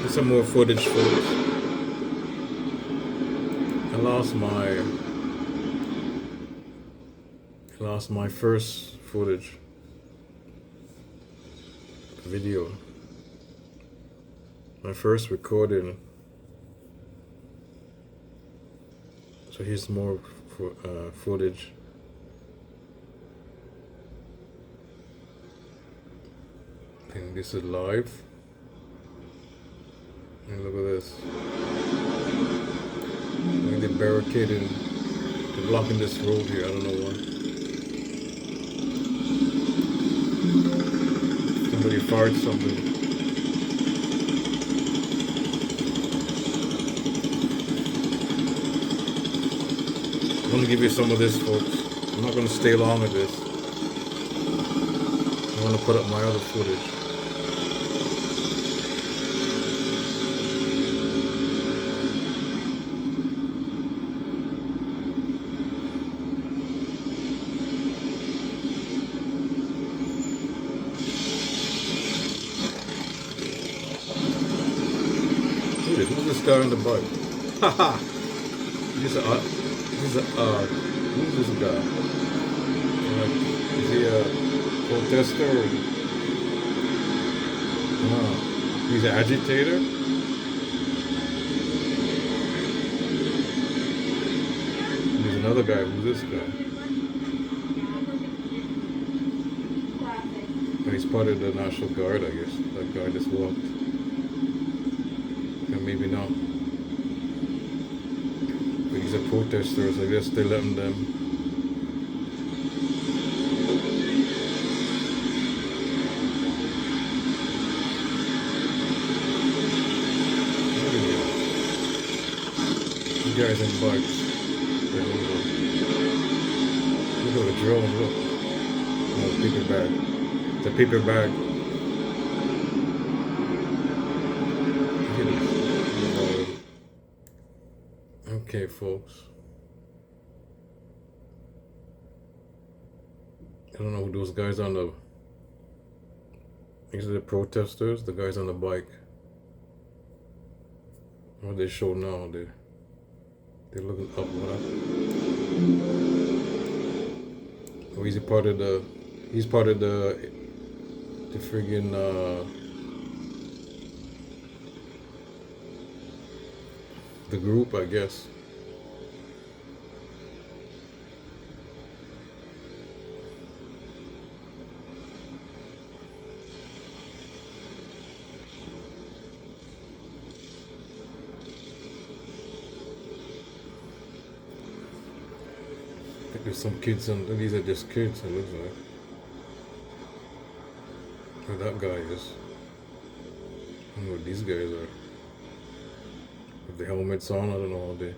Some more footage, folks. I lost my first footage video. My first recording. So here's more footage. And this is live. And look at this. I think they're barricading, they're blocking this road here. I don't know why. Somebody fired something. I'm gonna give you some of this, folks. I'm not gonna stay long with this. I'm gonna put up my other footage. Who's this guy on the bike? Haha! Who's this guy? Is he a protester? No. He's an agitator? There's another guy. Who's this guy? Oh, he's part of the National Guard, I guess. That guy just walked. Maybe not. But these are protesters. I guess they're letting them. These guys in bikes. Look at the drone. Look. Oh, paper bag. It's a paper bag. Okay, folks. I don't know who those guys on the. These are the protesters, the guys on the bike. What they show now, they're looking up. What up? Oh, he's part of the. He's part of the friggin' the group, I guess. I think there's some kids on. These are just kids. It looks like. Who that guy is. I don't know what these guys are. With the helmets on, I don't know how they.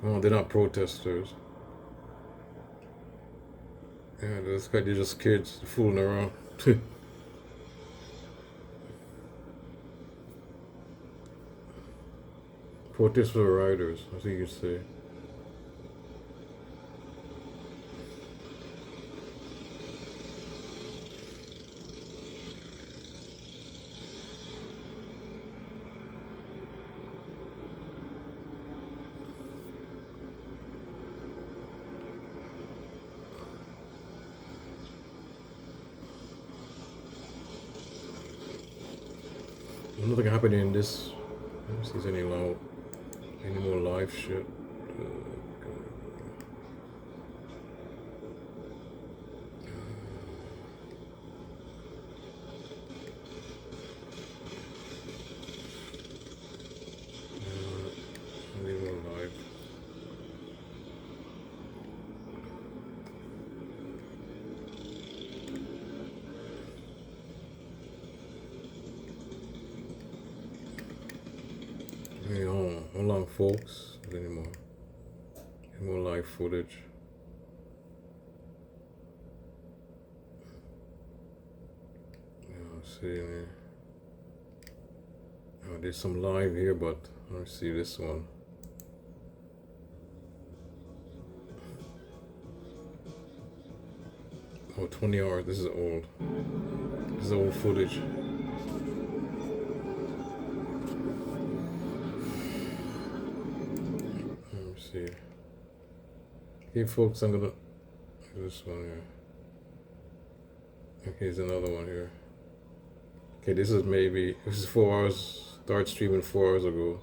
Oh, they're not protesters. Yeah, this guy, they're just kids fooling around. Protester riders, I think you say. Nothing happening in this. I don't see any more live shit. Any more live. Hey, hold on, folks. Any more live footage? See, oh, there's some live here, but let's see this one. Oh, 20 hours. This is old. This is old footage. Let me see. Okay, folks, I'm gonna do this one here. Okay, here's another one here. Okay, this is 4 hours. Start streaming 4 hours ago.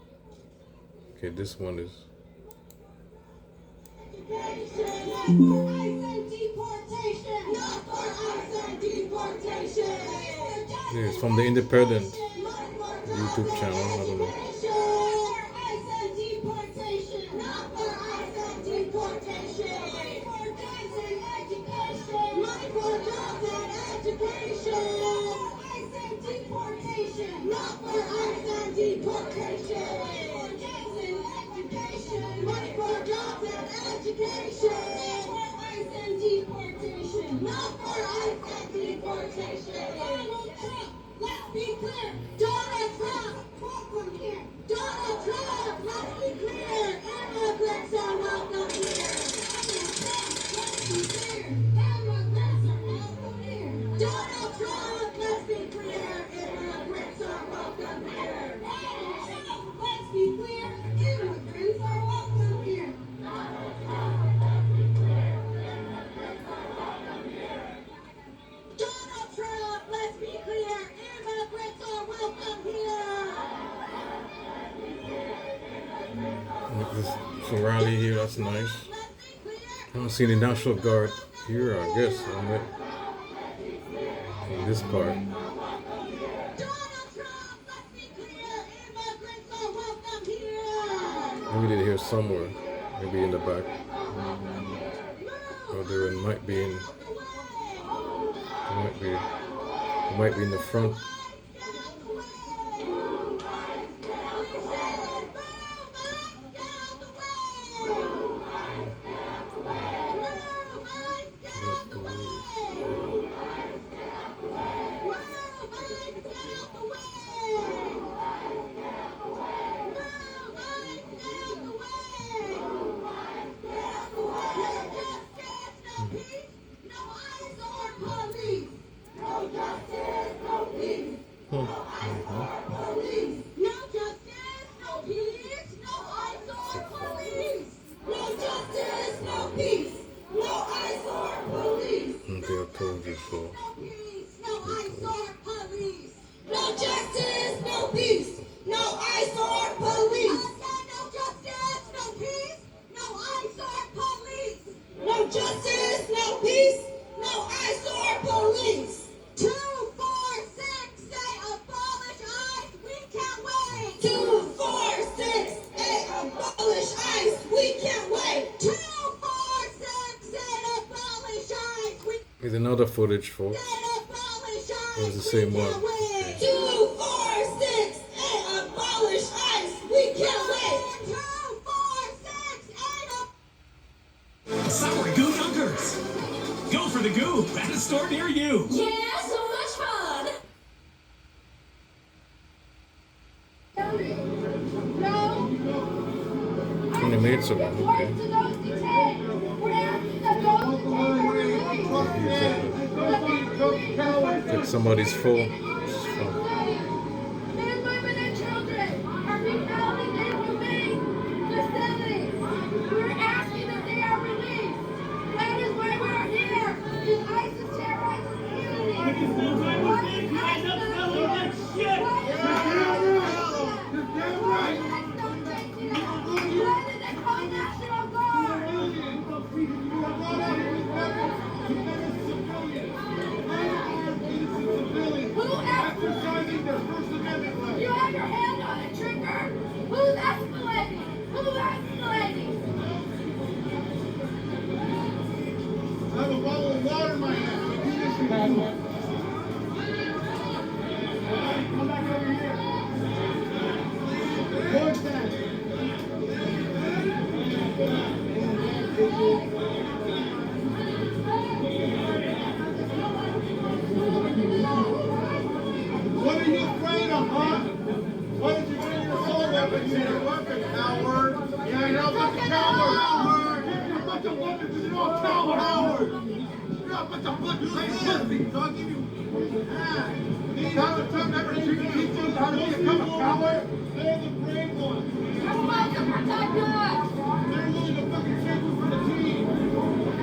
Okay, this one is. Yeah, it's from the Independent YouTube channel. I don't know. There's a rally here, that's nice. I don't see the National Guard here, I guess, on this part. Maybe they're here somewhere, maybe in the back. Or there might be in the front. Here's another footage, folks. It was the same one. Okay. 2, 4, 6, and abolish ICE. We can't wait. 2, 4, 6, and Sour Goo Yonkers. Go for the goo at a store near you. yeah, so much fun. 20 minutes ago, okay. Get somebody's phone. Men, women, and children are being held in neighborhood facilities. We're asking that they are released. That is why we're here. Because ISIS terrorizes the community. What is ISIS doing? Why is ISIS not changing it? Why did they call National Guard? Who exercising their First Amendment right? You have your hand on the trigger? Who's escalating? Who's escalating? I have a bottle of water in my hand. Do this again. Come back over here. What's that? What are you afraid of, huh? Why did you bring your assault weapons here? Weapon, coward. Yeah, I know, but coward. Coward. You're a bunch of weapons, you're all coward. Coward. You're a what the fuck you say, pussy, dog? Donald Trump never teach you how to become a coward? They're the brave ones. You're supposed to protect us! They're willing to fucking take you for the team.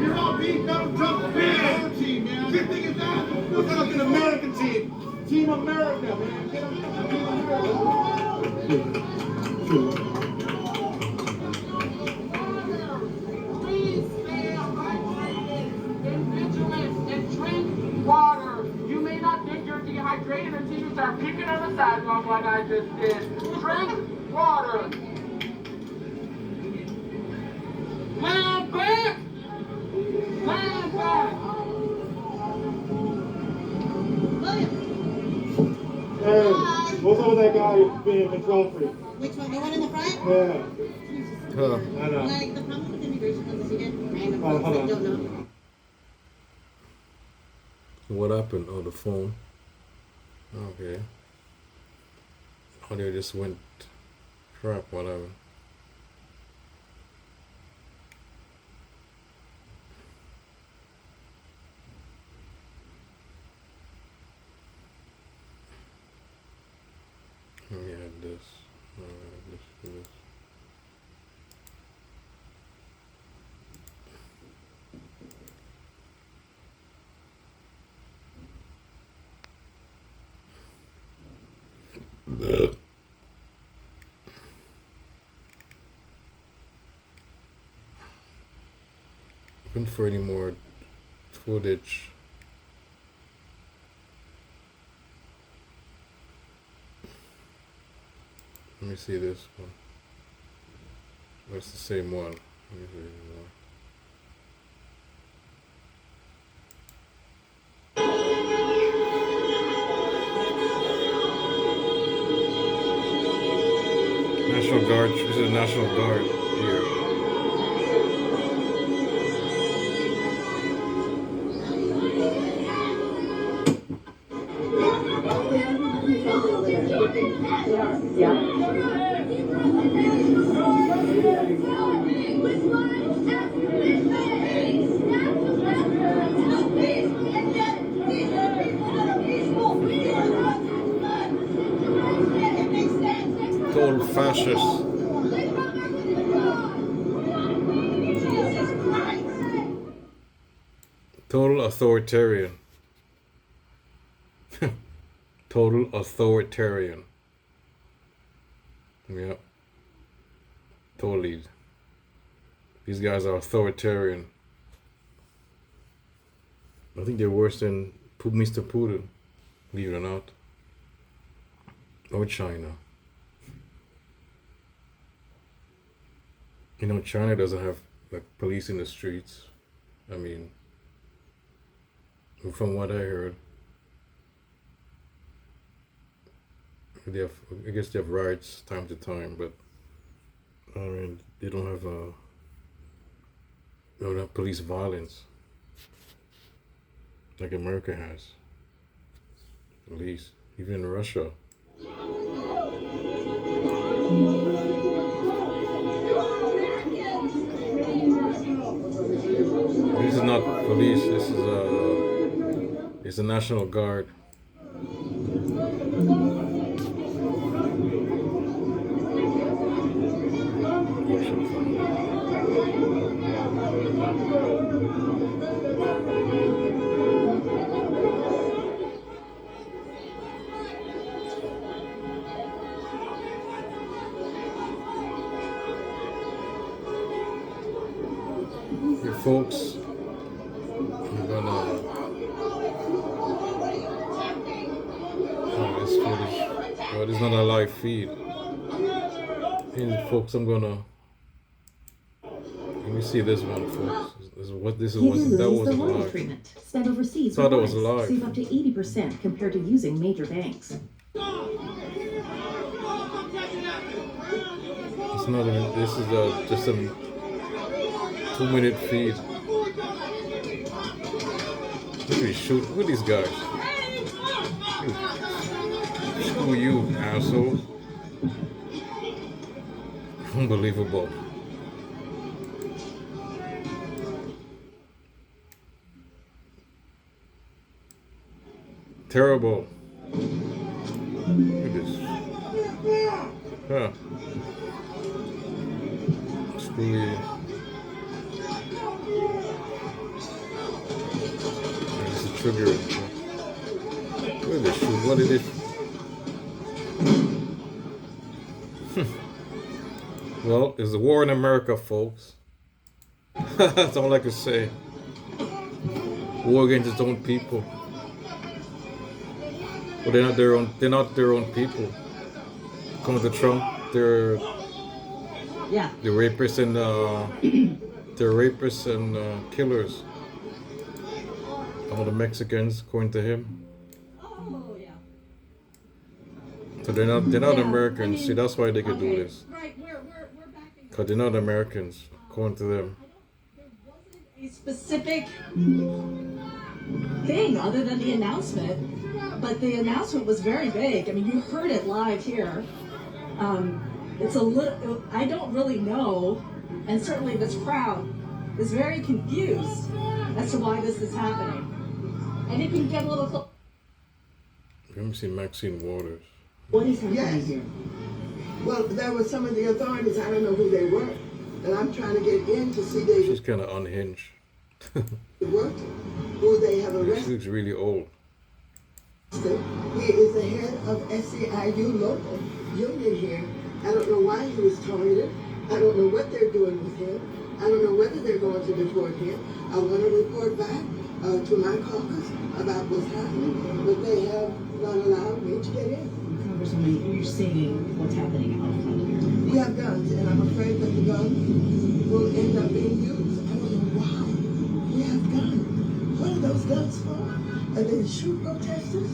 You're all beat Donald Trump's bad team, man. You think it's that? Look like an American team. Team America, man. Get them Team America. Please stay hydrated and vigilant and drink water. You may not think you're dehydrated until you start peeking on the sidewalk like I just did. Drink water. Land back! Land back! Hey, what's up with that guy being a control freak? Which one? The one in the front? Yeah. Huh. I know. Like the problem with immigration is that you get random Hold folks on. that don't know. What happened? Oh, the phone. Okay. Audio just went crap, whatever. Let me add this. This. Looking for any more footage. Let me see this one. That's the same one. Let me see more. National Guard. This is National Guard here. Total fascist. Total authoritarian. Total authoritarian. Yeah. Totally. These guys are authoritarian. I think they're worse than Mr. Putin, believe it or not. Or China. You know, China doesn't have like police in the streets. I mean, from what I heard, they have, I guess they have riots time to time, but I mean, they don't have police violence like America has. At least, even in Russia. This is not police. This is it's the National Guard. Here, folks, I'm gonna this footage. Well, it's not a live feed. And folks, I'm gonna let me see this one, folks. This is what that wasn't live. Treatment. Spend overseas. Thought it was live. Save up to 80% compared to using major banks. It's not even. This is just a 2-minute feed. Look at me shoot. Look at these guys. Screw you, asshole. Unbelievable. Terrible. Look at this. Huh. Screwy. This is triggering. Look at this shoe. What is it? Well, it's a war in America, folks. That's all I can say. War against its own people. But they're not their own. They're not their own people. According to Trump, they're the rapists and killers. All the Mexicans, according to him. Oh, yeah. So they're not Americans. See, that's why they could do this. Right, we're back in. Cause they're not Americans, according to them. There wasn't a specific thing other than the announcement, but the announcement was very vague. I mean, you heard it live here. It's a little, I don't really know, and certainly this crowd is very confused as to why this is happening. And you can get a little closer. Let me see Maxine Waters. What is happening Yes. here? Well, there were some of the authorities, I don't know who they were, and I'm trying to get in to see they She's kind of unhinged. worked, who they have She arrested. looks really old. He is the head of SEIU local union here. I don't know why he was targeted. I don't know what they're doing with him. I don't know whether they're going to deport him. I want to report back to my caucus about what's happening, but they have not allowed me to get in. Congresswoman, you're seeing what's happening out front here. We have guns, and I'm afraid that the guns will end up being used. I don't know why. We have guns. What are those guns for? Are they to shoot protesters?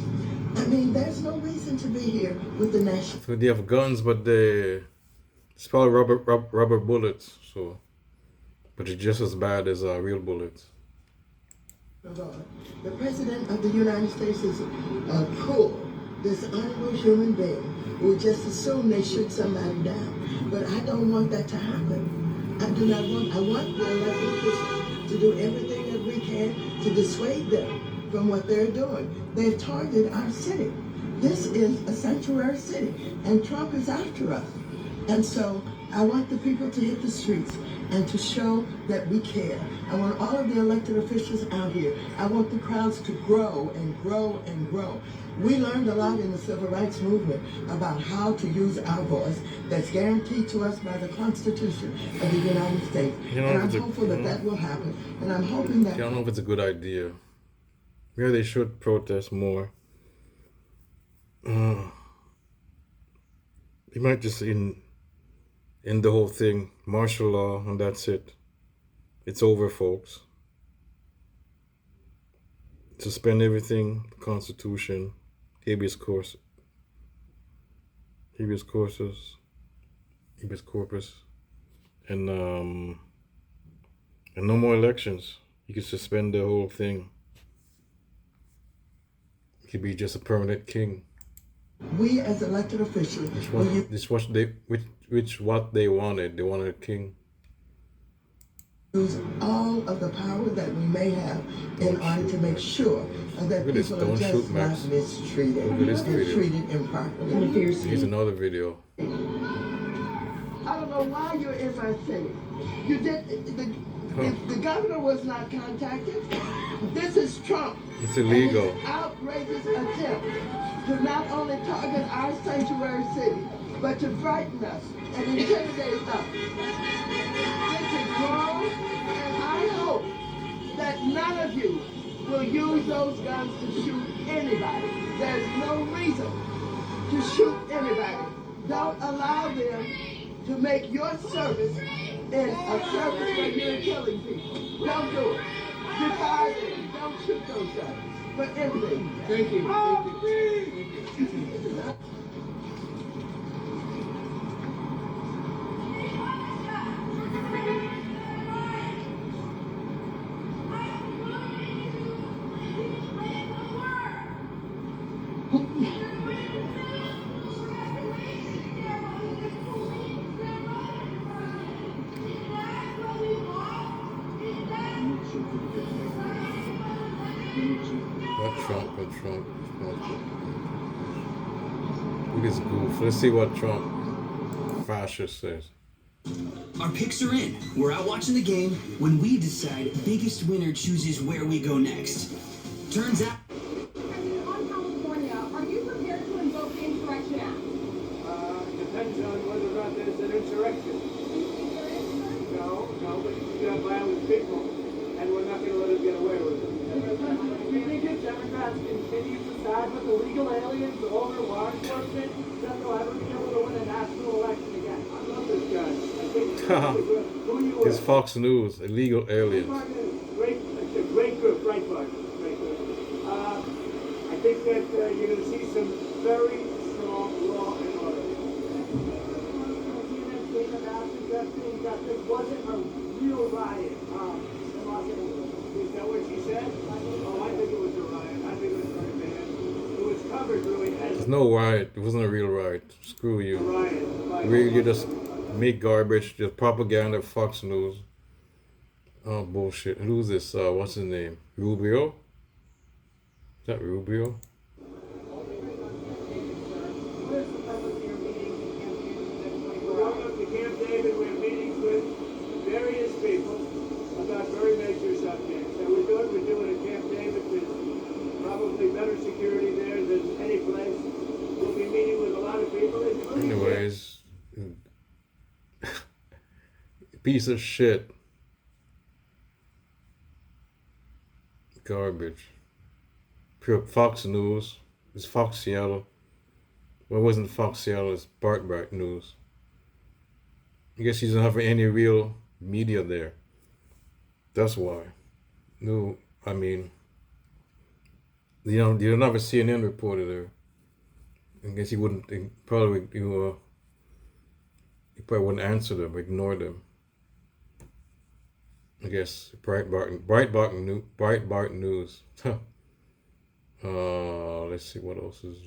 I mean, there's no reason to be here with the national. So they have guns, but it's probably rubber bullets. So, but it's just as bad as real bullets. The President of the United States is cruel, this honorable human being who just assume they shoot somebody down. But I don't want that to happen. I do not want, I want the elected officials to do everything that we can to dissuade them from what they're doing. They've targeted our city. This is a sanctuary city, and Trump is after us. And so I want the people to hit the streets and to show that we care. I want all of the elected officials out here. I want the crowds to grow and grow and grow. We learned a lot in the civil rights movement about how to use our voice that's guaranteed to us by the Constitution of the United States. You know, And I'm it's a- hopeful that that will happen. And I'm hoping that I don't know if it's a good idea. Maybe they should protest more. They might just end the whole thing, martial law, and that's it. It's over, folks. Suspend everything, the Constitution, habeas corpus, and no more elections. You can suspend the whole thing. He could be just a permanent king. we as elected officials will What they wanted. They wanted a king. use all of the power that we may have in order to make sure that Look at this, people are don't just shoot, not Max. mistreated Look at this and video. treated improperly. Here's another video. I don't know why you're in my city. You did the governor was not contacted. This is Trump. It's illegal. And his outrageous attempt to not only target our sanctuary city, but to frighten us and intimidate us. This is wrong, and I hope that none of you will use those guns to shoot anybody. There's no reason to shoot anybody. Don't allow them to make your service in a service where you're killing people. Don't do it. Defy them. Don't shoot those guys for anything. Thank you. Thank you. Trump. Look at this goof. Let's see what Trump fascist says. Our picks are in. We're out watching the game. When we decide, biggest winner chooses where we go next. Turns out. On California, are you prepared to invoke the Insurrection Act? Depends on whether or not there's an insurrection. No, but you got violent people, and we're not going to let them get away with it. You think if Democrats continue to side with illegal aliens over law enforcement, then they'll ever be able to win a national election again? I love this guy. I think who you It's Fox News, illegal aliens. Great, it's a great group, Breitbart. Great group. I think that you're going to see some very strong law and order. CNN came about suggesting that this wasn't a real riot in Los Angeles. Is that what she said? Oh, I think it was a riot. I think it was very bad. It was covered really as There's no riot. It wasn't a real riot. Screw a you. riot. You just make garbage, just propaganda, Fox News. Oh, bullshit. Who's this? What's his name? Rubio? Is that Rubio? We're going up to Camp David. We have meetings with various people about very major subjects. And we're doing at Camp David. There's probably better security there than any place. We'll be meeting with a lot of people. Anyways, piece of shit. Garbage. Pure Fox News. It's Fox Seattle. Well, it wasn't Fox Seattle, it's Breitbart News. I guess he doesn't have any real media there. That's why. No, I mean, you don't have a CNN reporter there. I guess he wouldn't, he probably wouldn't answer them, ignore them. I guess Breitbart News. Let's see what else is.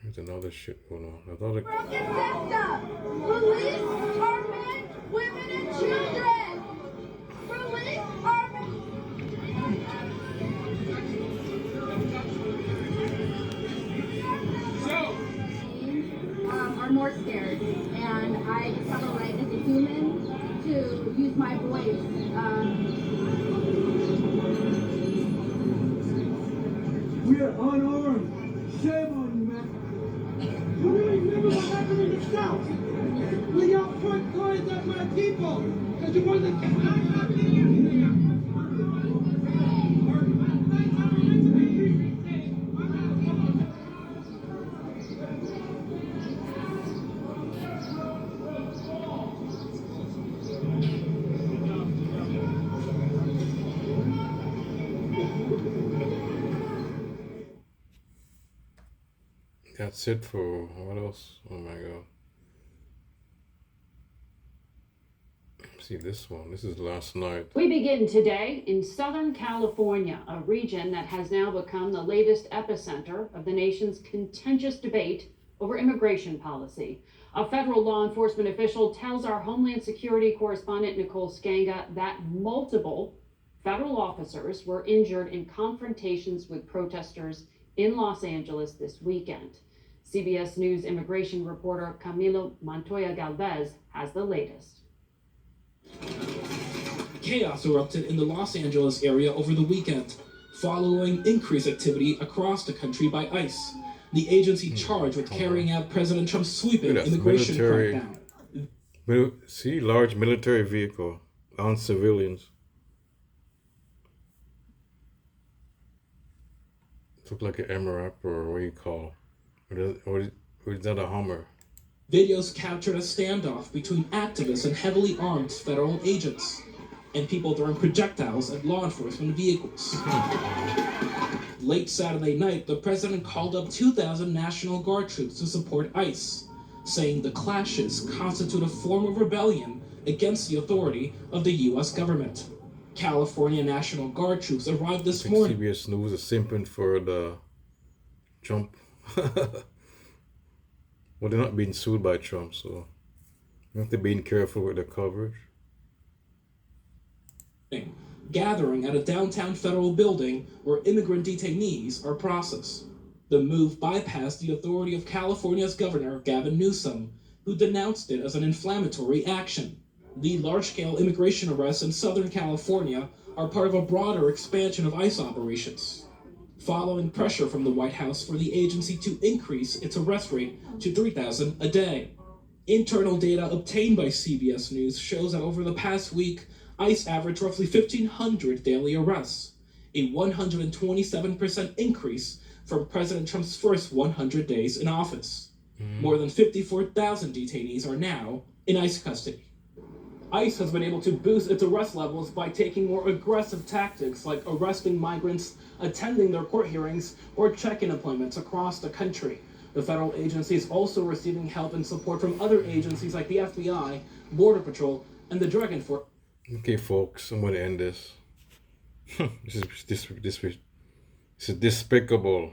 There's another shit going on. I thought it. Broken system! Police are men, women, and children! Police are men. Are more scared, and I just have a right as a human to use my voice. We are unarmed. Shame on you, man. You really remember what happened in the South? We y'all point guns at my people because you wasn't. That's it for what else? Oh my god. See this one. This is last night. We begin today in Southern California, a region that has now become the latest epicenter of the nation's contentious debate over immigration policy. A federal law enforcement official tells our Homeland Security correspondent Nicole Skanga that multiple federal officers were injured in confrontations with protesters in Los Angeles this weekend. CBS News immigration reporter Camilo Montoya Galvez has the latest. Chaos erupted in the Los Angeles area over the weekend, following increased activity across the country by ICE, the agency charged with carrying out President Trump's sweeping immigration crackdown. See, large military vehicle on civilians. Look like an MRAP or what do you call it? Or is that a Hummer? Videos captured a standoff between activists and heavily armed federal agents, and people throwing projectiles at law enforcement vehicles. Late Saturday night, the president called up 2,000 National Guard troops to support ICE, saying the clashes constitute a form of rebellion against the authority of the U.S. government. California National Guard troops arrived this morning. CBS News is simping for the Trump. Well, they're not being sued by Trump, so you have to be careful with the coverage. gathering at a downtown federal building where immigrant detainees are processed. The move bypassed the authority of California's Governor Gavin Newsom, who denounced it as an inflammatory action. The large-scale immigration arrests in Southern California are part of a broader expansion of ICE operations, following pressure from the White House for the agency to increase its arrest rate to 3,000 a day. Internal data obtained by CBS News shows that over the past week, ICE averaged roughly 1,500 daily arrests, a 127% increase from President Trump's first 100 days in office. More than 54,000 detainees are now in ICE custody. ICE has been able to boost its arrest levels by taking more aggressive tactics like arresting migrants, attending their court hearings, or check-in appointments across the country. The federal agency is also receiving help and support from other agencies like the FBI, Border Patrol, and the Drug Enforcement. Okay, folks, I'm going to end this. This is despicable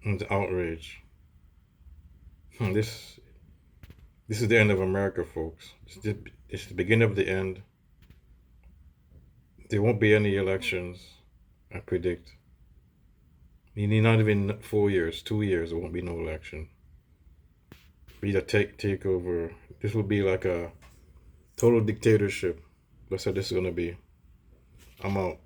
and outrage. This is the end of America, folks. It's the beginning of the end. There won't be any elections, I predict. Not even 4 years, 2 years, there won't be no election. Be a take over. This will be like a total dictatorship. That's how this is gonna be. I'm out.